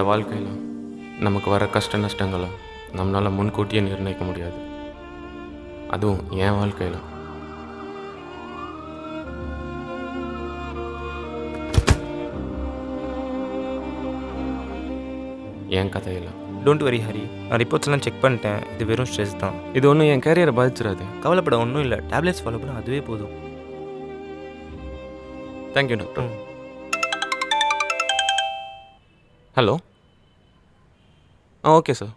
இந்த வாழ்க்கையில் நமக்கு வர கஷ்ட நஷ்டங்களை நம்மளால் முன்கூட்டியே நிர்ணயிக்க முடியாது. அதுவும் என் வாழ்க்கையில். என் கதையில். டோன்ட் வரி ஹரி, நான் ரிப்போர்ட்ஸ்லாம் செக் பண்ணிட்டேன். இது வெறும் ஸ்ட்ரெஸ் தான். இது ஒன்றும் என் கேரியரை பாதிச்சிடாது. கவலைப்பட ஒன்றும் இல்லை. டேப்லெட்ஸ் ஃபாலோ பண்ண அதுவே போதும். Thank you doctor. Hello. Okay sir,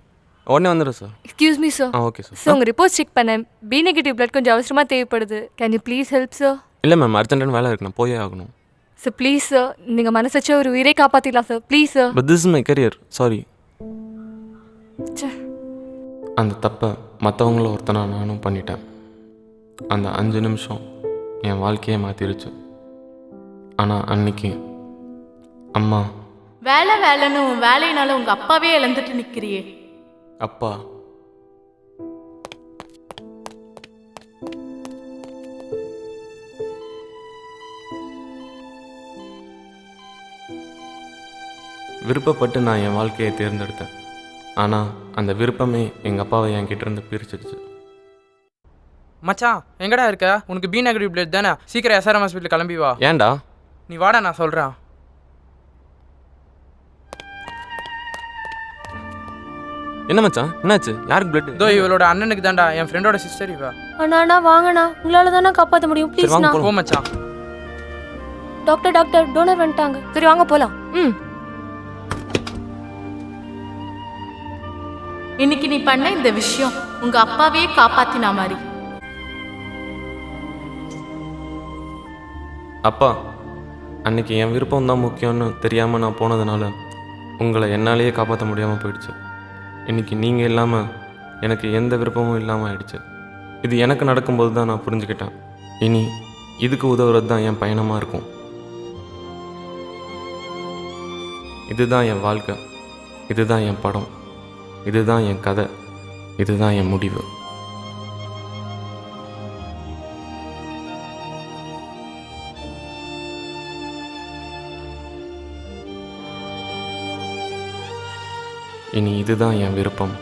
உடனே வந்துடுறேன் sir. Excuse me sir. Okay sir. Sir உங்கள் ரிப்போர்ட் செக் பண்ணேன். பி நெகட்டிவ் பிளட் கொஞ்சம் அவசரமாக தேவைப்படுது. Can you please help sir? இல்லை மேம், அர்ஜென்ட்டான வேலை இருக்கு, நான் போயே ஆகணும். சார் ப்ளீஸ் சார், நீங்கள் மனசு வச்சா ஒரு உயிரை காப்பாற்றிடலாம் sir. Please sir. But this is my career. Sorry. Say, அந்த தப்பை மற்றவங்கள ஒருத்தனா நானும் பண்ணிட்டேன். அந்த 5 நிமிஷம் என் வாழ்க்கையே மாற்றிருச்சு. ஆனால் அன்னைக்கு அம்மா வேலை வேலைன்னு உன் வேலையினால உங்க அப்பாவே இழந்துட்டு நிக்கிறியே. அப்பா விருப்பப்பட்டு நான் என் வாழ்க்கையை தேர்ந்தெடுத்தேன். ஆனால் அந்த விருப்பமே எங்கள் அப்பாவை என்கிட்ட இருந்து பிரிச்சிடுச்சு. மச்சான் எங்கடா இருக்க? உனக்கு பி நெகட்டிவ் பிளட் தானே? சீக்கிரம் எஸ்ஆர்எம் ஹாஸ்பிட்டல் கிளம்பி வா. ஏன்டா? நீ வாடா, நான் சொல்கிறேன். என்ன மச்சான், என்னாச்சு? யாருக்கு பிளட்? இதோ இவளோட அண்ணனுக்கு தான்டா, என் ஃப்ரெண்டோட சிஸ்டர் இவ. அண்ணா வாங்கண்ணா, உங்களால் தானே காப்பாற்ற முடியும். சரி, ப்ளீஸ் வாங்க நான். போ மச்சான். டாக்டர் டோனர் வந்துட்டாங்க. சரி வாங்க போகலாம். இன்னைக்கு நீ பண்ண இந்த விஷயம் உங்க அப்பாவையே காப்பாத்தினா மாதிரி. அப்பா, அன்னைக்கு என் விருப்பம் தான் முக்கியம்னு தெரியாமல் நான் போனதுனால உங்களை என்னாலேயே காப்பாற்ற முடியாமல் போயிடுச்சு. இன்றைக்கி நீங்கள் இல்லாமல் எனக்கு எந்த விருப்பமும் இல்லாமல் ஆயிடுச்சு. இது எனக்கு நடக்கும்போது தான் நான் புரிஞ்சுக்கிட்டேன். இனி இதுக்கு உதவுறது தான் என் பயணமாக இருக்கும். இதுதான் என் வாழ்க்கை, இதுதான் என் படம், இதுதான் என் கதை, இதுதான் என் முடிவு. இனி இதுதான் என் விருப்பம்.